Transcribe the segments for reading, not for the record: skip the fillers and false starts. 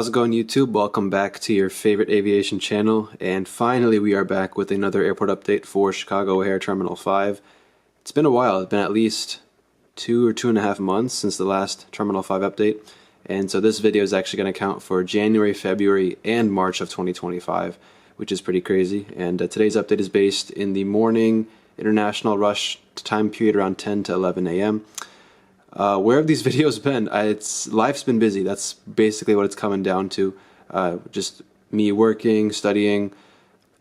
How's it going, YouTube? Welcome back to your favorite aviation channel, and finally we are back with another airport update for Chicago O'Hare Terminal 5. It's been a while. It's been at least 2 or 2.5 months since the last Terminal 5 update, and so this video is actually going to count for January, February, and March of 2025, which is pretty crazy. And today's update is based in the morning international rush time period around 10 to 11 a.m. Where have these videos been? Life's been busy. That's basically what it's coming down to. Just me working, studying.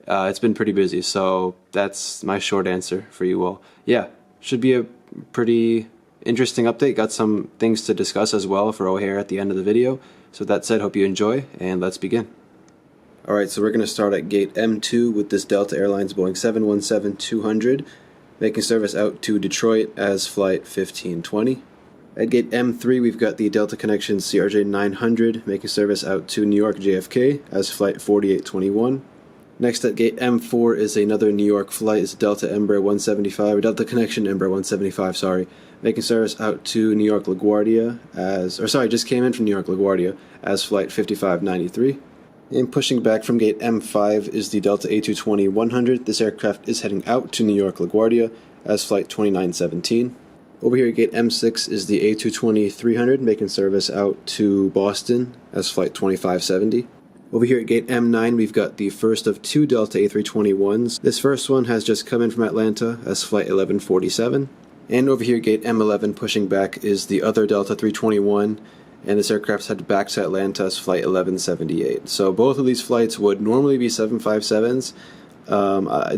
It's been pretty busy, so that's my short answer for you all. Yeah, should be a pretty interesting update. Got some things to discuss as well for O'Hare at the end of the video. So with that said, hope you enjoy, and let's begin. Alright, so we're going to start at gate M2 with this Delta Airlines Boeing 717-200, making service out to Detroit as flight 1520. At gate M3, we've got the Delta Connection CRJ-900 making service out to New York JFK as flight 4821. Next at gate M4 is another New York flight. It's Delta Embraer 175, or Delta Connection Embraer 175, sorry, making service out to New York LaGuardia just came in from New York LaGuardia as flight 5593. And pushing back from gate M5 is the Delta A220-100. This aircraft is heading out to New York LaGuardia as flight 2917. Over here at gate M6 is the A220-300 making service out to Boston as flight 2570. Over here at gate M9 we've got the first of two Delta A321s. This first one has just come in from Atlanta as flight 1147. And over here at gate M11 pushing back is the other Delta 321, and this aircraft's headed back to Atlanta as flight 1178. So both of these flights would normally be 757s.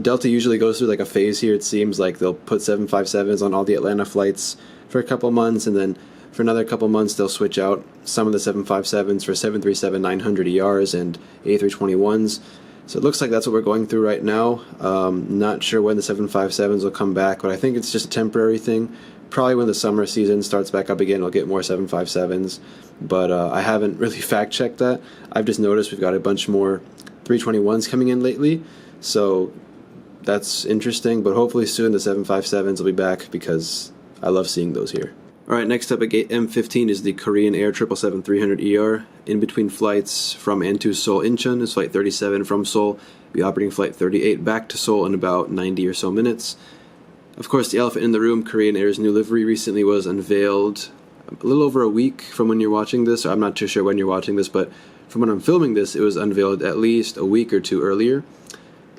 Delta usually goes through like a phase here. It seems like they'll put 757s on all the Atlanta flights for a couple months, and then for another couple months they'll switch out some of the 757s for 737-900 ERs and A321s. So it looks like that's what we're going through right now. Not sure when the 757s will come back, but I think it's just a temporary thing. Probably when the summer season starts back up again, we'll get more 757s, but I haven't really fact-checked that. I've just noticed we've got a bunch more 321s coming in lately, so that's interesting, but hopefully soon the 757s will be back because I love seeing those here. Alright, next up at gate M15 is the Korean Air 777-300ER. In between flights from and to Seoul Incheon is flight 37 from Seoul. Be operating flight 38 back to Seoul in about 90 or so minutes. Of course, the elephant in the room, Korean Air's new livery recently was unveiled a little over a week from when you're watching this. I'm not too sure when you're watching this, but from when I'm filming this, it was unveiled at least a week or two earlier.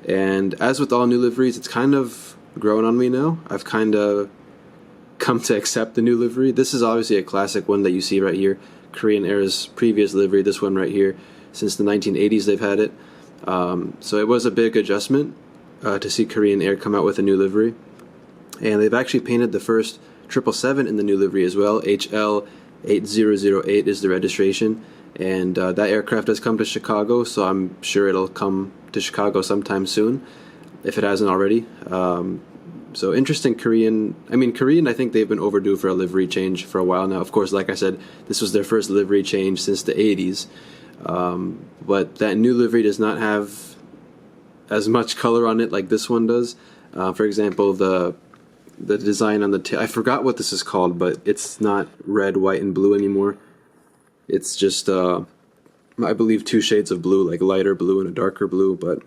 And as with all new liveries, it's kind of grown on me now. I've kind of come to accept the new livery. This is obviously a classic one that you see right here. Korean Air's previous livery, this one right here. Since the 1980s they've had it. So it was a big adjustment to see Korean Air come out with a new livery. And they've actually painted the first 777 in the new livery as well. HL8008 is the registration. And that aircraft has come to Chicago, so I'm sure it'll come to Chicago sometime soon, if it hasn't already. So interesting Korean, I think they've been overdue for a livery change for a while now. Of course, like I said, this was their first livery change since the 80s. But that new livery does not have as much color on it like this one does. For example, the design on the tail, I forgot what this is called, but it's not red, white, and blue anymore. It's just, I believe, two shades of blue, like lighter blue and a darker blue, but,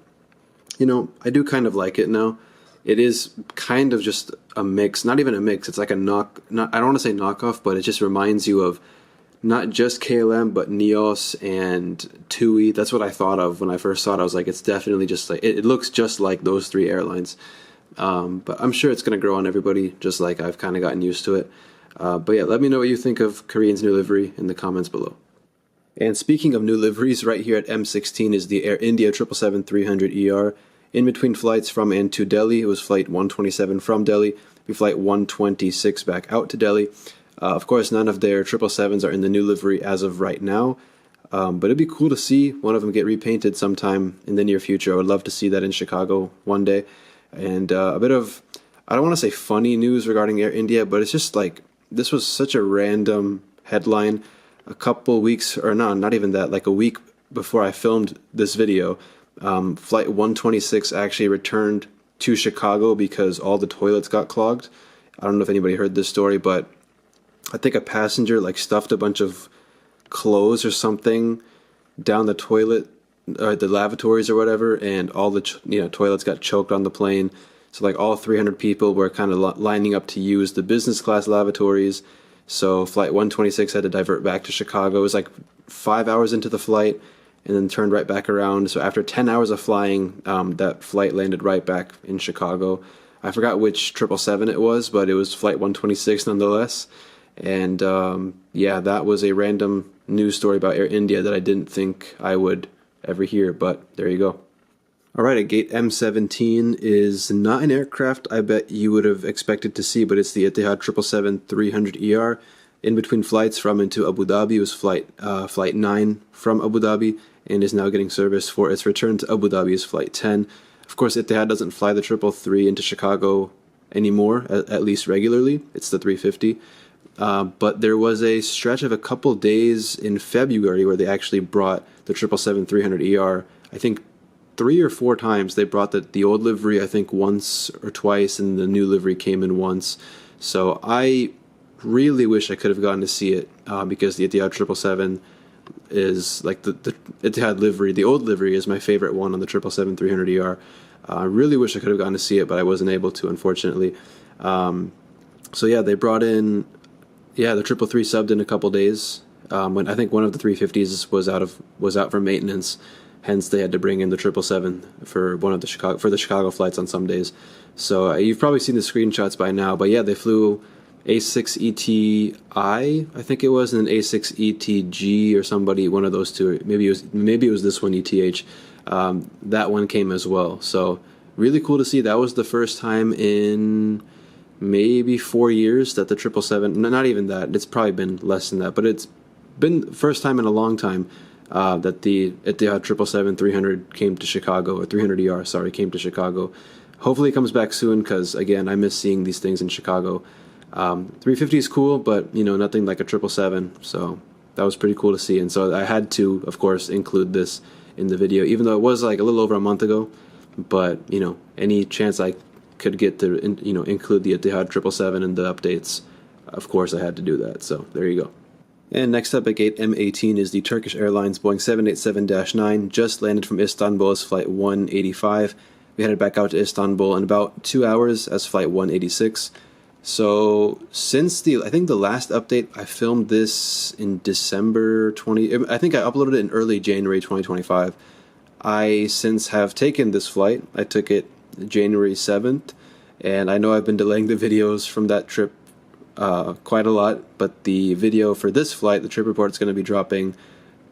you know, I do kind of like it now. It is kind of just a mix, not even a mix, it's like a I don't want to say knockoff, but it just reminds you of not just KLM, but Neos and TUI. That's what I thought of when I first saw it. I was like, it's definitely just like, it looks just like those three airlines. But I'm sure it's going to grow on everybody, just like I've kind of gotten used to it. But yeah, let me know what you think of Korean's new livery in the comments below. And speaking of new liveries, right here at M16 is the Air India 777-300ER. In between flights from and to Delhi, it was flight 127 from Delhi, be flight 126 back out to Delhi. Of course, none of their 777s are in the new livery as of right now, but it'd be cool to see one of them get repainted sometime in the near future. I would love to see that in Chicago one day. And a bit of, I don't want to say funny news regarding Air India, but it's just like, this was such a random headline. A couple weeks, or no, not even that, like a week before I filmed this video, flight 126 actually returned to Chicago because all the toilets got clogged. I don't know if anybody heard this story, but I think a passenger like stuffed a bunch of clothes or something down the toilet, or the lavatories or whatever, and all the toilets got choked on the plane. So like all 300 people were kind of lining up to use the business class lavatories. So flight 126 had to divert back to Chicago. It was like 5 hours into the flight, and then turned right back around. So after 10 hours of flying, that flight landed right back in Chicago. I forgot which 777 it was, but it was flight 126 nonetheless. And yeah, that was a random news story about Air India that I didn't think I would ever hear, but there you go. Alright, a gate M17 is not an aircraft I bet you would have expected to see, but it's the Etihad 777-300ER. In between flights from and to Abu Dhabi, it was flight 9 from Abu Dhabi, and is now getting service for its return to Abu Dhabi as flight 10. Of course, Etihad doesn't fly the 333 into Chicago anymore, at least regularly. It's the 350. But there was a stretch of a couple days in February where they actually brought the 777-300ER, I think 3 or 4 times. They brought the old livery, I think, once or twice, and the new livery came in once. So I really wish I could have gotten to see it, because the Etihad 777 is like the Etihad livery. The old livery is my favorite one on the 777-300ER. I really wish I could have gotten to see it, but I wasn't able to, unfortunately. So yeah, they brought in, the 333 subbed in a couple days. When I think one of the 350s was out for maintenance, hence they had to bring in the 777 for the Chicago flights on some days. So you've probably seen the screenshots by now, but yeah, they flew A6ETI, I think it was, and then A6ETG or somebody, one of those two. Maybe it was this one, ETH. That one came as well. So really cool to see. That was the first time in maybe 4 years that the 777, not even that, it's probably been less than that, but it's been the first time in a long time that the Etihad 777-300 came to Chicago, or 300ER, sorry, came to Chicago. Hopefully it comes back soon, because again, I miss seeing these things in Chicago. 350 is cool, but nothing like a 777, so that was pretty cool to see. And so I had to, of course, include this in the video, even though it was like a little over a month ago. But any chance I could get to include the Etihad 777 in the updates, of course I had to do that. So there you go. And next up at gate M18 is the Turkish Airlines Boeing 787-9, just landed from Istanbul as flight 185. We headed back out to Istanbul in about 2 hours as flight 186. So since I think the last update, I filmed this in December 20, I think I uploaded it in early January 2025. I since have taken this flight. I took it January 7th, and I know I've been delaying the videos from that trip quite a lot, but the video for this flight, the trip report, is going to be dropping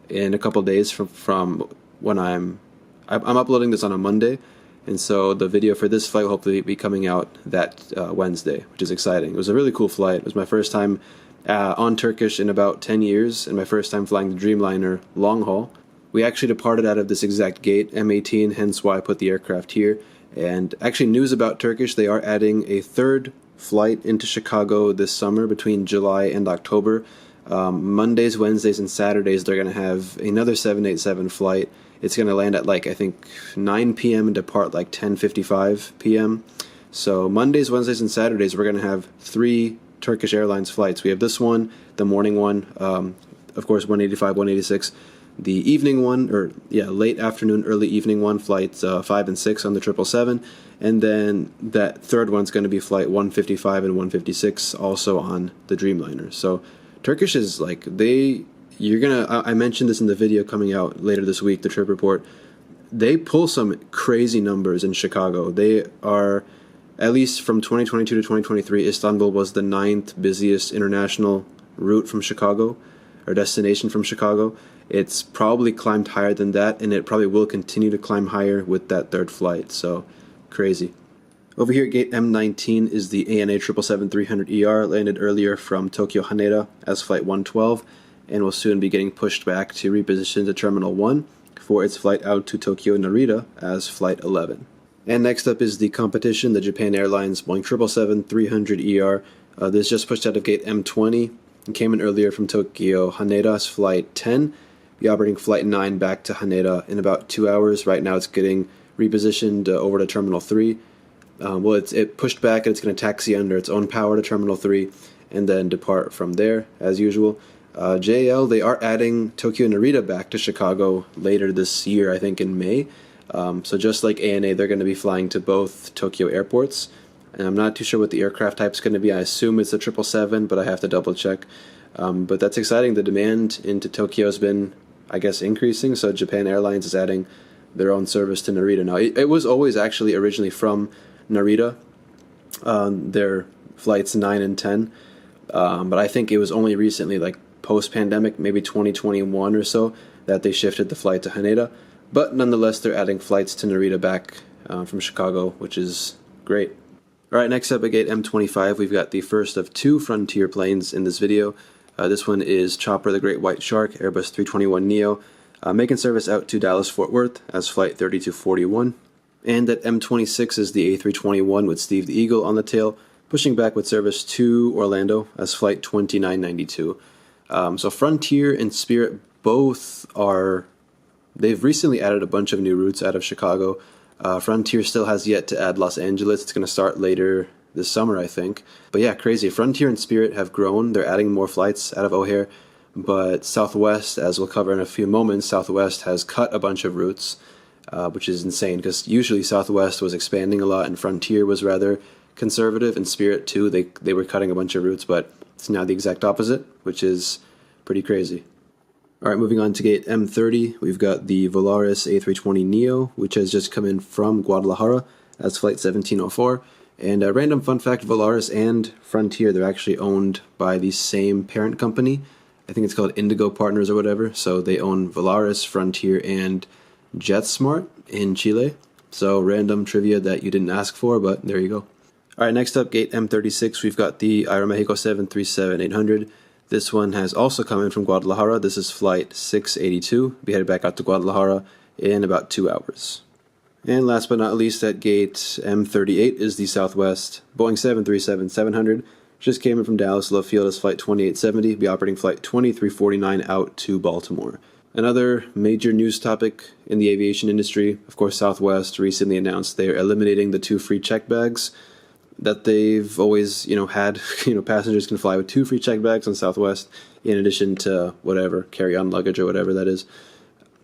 in a couple days from when I'm uploading this on a Monday. And so the video for this flight will hopefully be coming out that Wednesday, which is exciting. It was a really cool flight. It was my first time on Turkish in about 10 years, and my first time flying the Dreamliner long haul. We actually departed out of this exact gate, M18, hence why I put the aircraft here. And actually, news about Turkish, they are adding a third flight into Chicago this summer between July and October. Mondays, Wednesdays, and Saturdays, they're going to have another 787 flight. It's going to land at I think 9 p.m. and depart 10:55 p.m. So Mondays, Wednesdays, and Saturdays, we're going to have 3 Turkish Airlines flights. We have this one, the morning one, of course 185, 186. The evening one, late afternoon, early evening one, flights 5 and 6 on the 777. And then that third one's going to be flight 155 and 156, also on the Dreamliner. So Turkish is I mentioned this in the video coming out later this week, the trip report. They pull some crazy numbers in Chicago. They are, at least from 2022 to 2023, Istanbul was the 9th busiest international route from Chicago, or destination from Chicago. It's probably climbed higher than that, and it probably will continue to climb higher with that third flight. So crazy. Over here at gate M19 is the ANA 777-300ER, landed earlier from Tokyo Haneda as flight 112, and will soon be getting pushed back to reposition to Terminal 1 for its flight out to Tokyo Narita as flight 11. And next up is the competition, the Japan Airlines Boeing 777-300ER. This just pushed out of gate M20 and came in earlier from Tokyo Haneda as flight 10. Be operating flight 9 back to Haneda in about 2 hours. Right now it's getting repositioned over to Terminal 3. It pushed back, and it's going to taxi under its own power to Terminal 3 and then depart from there as usual. JL, they are adding Tokyo Narita back to Chicago later this year, I think in May. So just like ANA, they're going to be flying to both Tokyo airports. And I'm not too sure what the aircraft type is going to be. I assume it's a 777, but I have to double check. But that's exciting. The demand into Tokyo has been, I guess, increasing. So Japan Airlines is adding their own service to Narita. Now, it was always actually originally from Narita, their flights 9 and 10. But I think it was only recently, like post-pandemic, maybe 2021 or so, that they shifted the flight to Haneda. But nonetheless, they're adding flights to Narita back from Chicago, which is great. All right, next up at Gate M25, we've got the first of two Frontier planes in this video. This one is Chopper the Great White Shark, Airbus 321neo, making service out to Dallas-Fort Worth as Flight 3241. And at M26 is the A321 with Steve the Eagle on the tail, pushing back with service to Orlando as Flight 2992. So Frontier and Spirit both are... They've recently added a bunch of new routes out of Chicago. Frontier still has yet to add Los Angeles. It's going to start later this summer, I think. But yeah, crazy. Frontier and Spirit have grown. They're adding more flights out of O'Hare. But Southwest, as we'll cover in a few moments, Southwest has cut a bunch of routes, which is insane because usually Southwest was expanding a lot and Frontier was rather conservative, and Spirit too. They were cutting a bunch of routes, but it's now the exact opposite, which is pretty crazy. All right, moving on to Gate M30, we've got the Volaris A320neo, which has just come in from Guadalajara as Flight 1704. And a random fun fact, Volaris and Frontier, they're actually owned by the same parent company. I think it's called Indigo Partners or whatever. So they own Volaris, Frontier, and JetSmart in Chile. So random trivia that you didn't ask for, but there you go. All right, next up, Gate M36, we've got the Aeromexico 737-800. This one has also come in from Guadalajara. This is Flight 682. Be headed back out to Guadalajara in about 2 hours. And last but not least, at Gate M38 is the Southwest Boeing 737-700. Just came in from Dallas Love Field as Flight 2870. Be operating Flight 2349 out to Baltimore. Another major news topic in the aviation industry, of course, Southwest recently announced they're eliminating the 2 free check bags that they've always, had. Passengers can fly with 2 free check bags on Southwest in addition to whatever, carry-on luggage or whatever that is.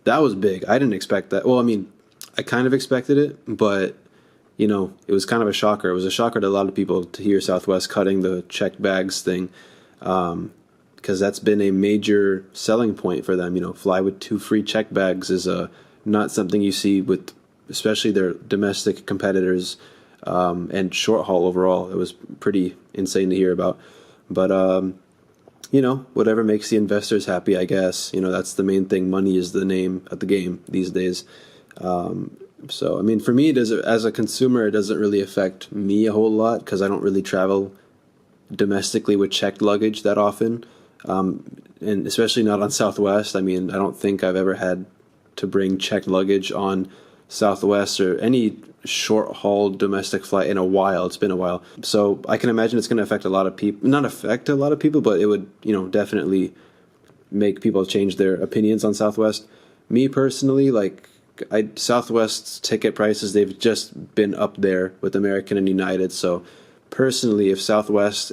That was big. I didn't expect that. Well, I mean, I kind of expected it, but, it was kind of a shocker. It was a shocker to a lot of people to hear Southwest cutting the checked bags thing, because that's been a major selling point for them. Fly with 2 free check bags is not something you see with especially their domestic competitors. And short haul overall, it was pretty insane to hear about. But, whatever makes the investors happy, I guess. That's the main thing. Money is the name of the game these days. So, I mean, for me, as a consumer, it doesn't really affect me a whole lot because I don't really travel domestically with checked luggage that often. And especially not on Southwest. I mean, I don't think I've ever had to bring checked luggage on Southwest or any short haul domestic flight in a while. It's been a while. So I can imagine it's going to affect a lot of people. Not affect a lot of people, but it would, definitely make people change their opinions on Southwest. Me personally, Southwest's ticket prices, they've just been up there with American and United. So personally, if Southwest,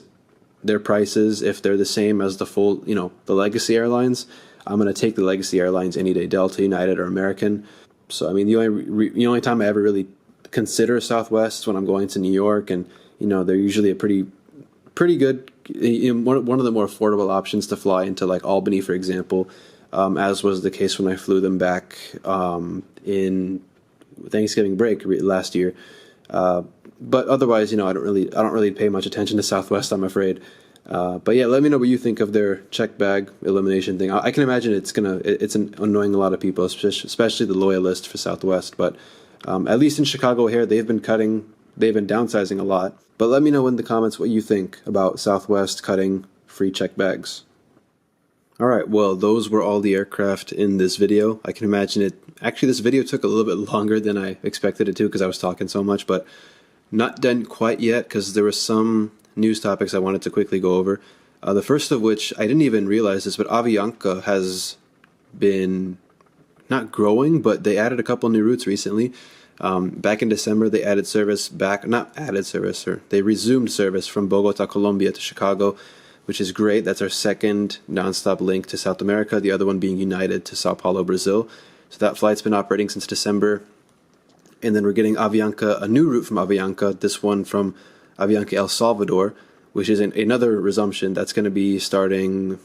their prices, if they're the same as the full, the legacy airlines, I'm going to take the legacy airlines any day, Delta, United, or American. So, I mean, the only time I ever really consider Southwest is when I'm going to New York, and, they're usually a pretty good, one of the more affordable options to fly into, like Albany, for example, as was the case when I flew them back in Thanksgiving break last year. But otherwise, I don't really pay much attention to Southwest, I'm afraid. But yeah, let me know what you think of their check bag elimination thing. I can imagine it's annoying a lot of people, especially the loyalists for Southwest. But at least in Chicago here, they've been downsizing a lot. But let me know in the comments what you think about Southwest cutting free check bags. All right, well, those were all the aircraft in this video. I can imagine this video took a little bit longer than I expected it to because I was talking so much, but not done quite yet because there were some news topics I wanted to quickly go over. The first of which, I didn't even realize this, but Avianca has been not growing, but they added a couple new routes recently. Back in December, they they resumed service from Bogota, Colombia to Chicago which is great. That's our second nonstop link to South America, the other one being United to Sao Paulo, Brazil. So that flight's been operating since December. And then we're getting Avianca, a new route from Avianca, this one from Avianca El Salvador, which is another resumption that's going to be starting,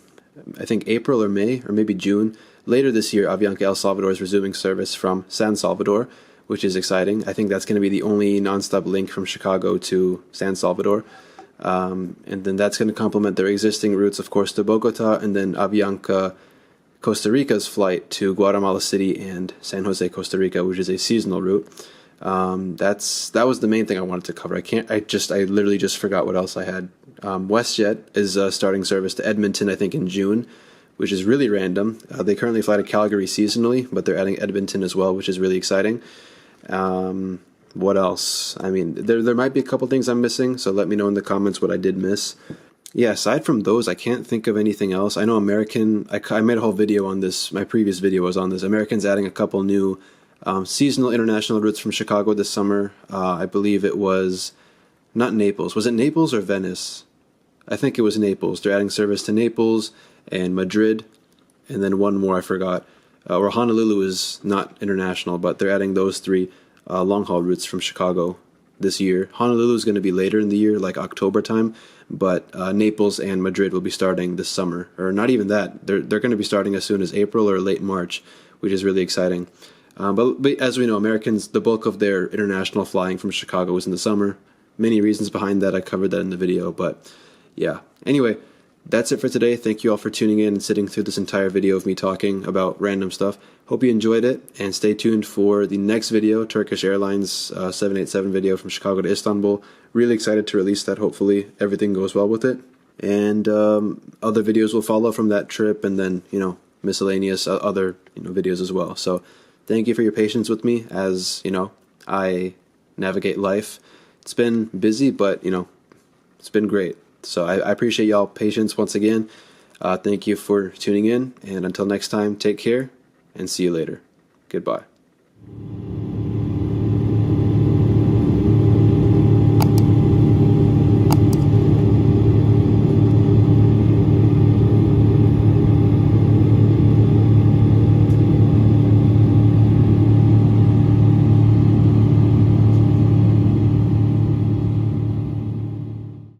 I think, April or May, or maybe June. Later this year, Avianca El Salvador is resuming service from San Salvador, which is exciting. I think that's going to be the only nonstop link from Chicago to San Salvador. And then that's going to complement their existing routes, of course, to Bogota, and then Avianca Costa Rica's flight to Guatemala City and San Jose, Costa Rica, which is a seasonal route. That was the main thing I wanted to cover. I literally just forgot what else I had. WestJet is starting service to Edmonton, I think, in June, which is really random. They currently fly to Calgary seasonally, but they're adding Edmonton as well, which is really exciting. What else? I mean, there might be a couple things I'm missing, so let me know in the comments what I did miss. Yeah, aside from those, I can't think of anything else. I know American, I made a whole video on this, my previous video was on this. American's adding a couple new seasonal international routes from Chicago this summer. I believe it was, not Naples. Was it Naples or Venice? I think it was Naples. They're adding service to Naples and Madrid, and then one more I forgot. Or Honolulu is not international, but they're adding those three long-haul routes from Chicago this year. Honolulu is going to be later in the year, like October time, but Naples and Madrid will be starting this summer. Or not even that. They're going to be starting as soon as April or late March, which is really exciting. But as we know, Americans, the bulk of their international flying from Chicago is in the summer. Many reasons behind that. I covered that in the video, but yeah. Anyway, that's it for today. Thank you all for tuning in and sitting through this entire video of me talking about random stuff. Hope you enjoyed it, and stay tuned for the next video, Turkish Airlines 787 video from Chicago to Istanbul. Really excited to release that. Hopefully everything goes well with it. And other videos will follow from that trip, and then, miscellaneous other videos as well. So thank you for your patience with me as, I navigate life. It's been busy, but, it's been great. So I appreciate y'all patience once again. Thank you for tuning in, and until next time, take care, and see you later. Goodbye.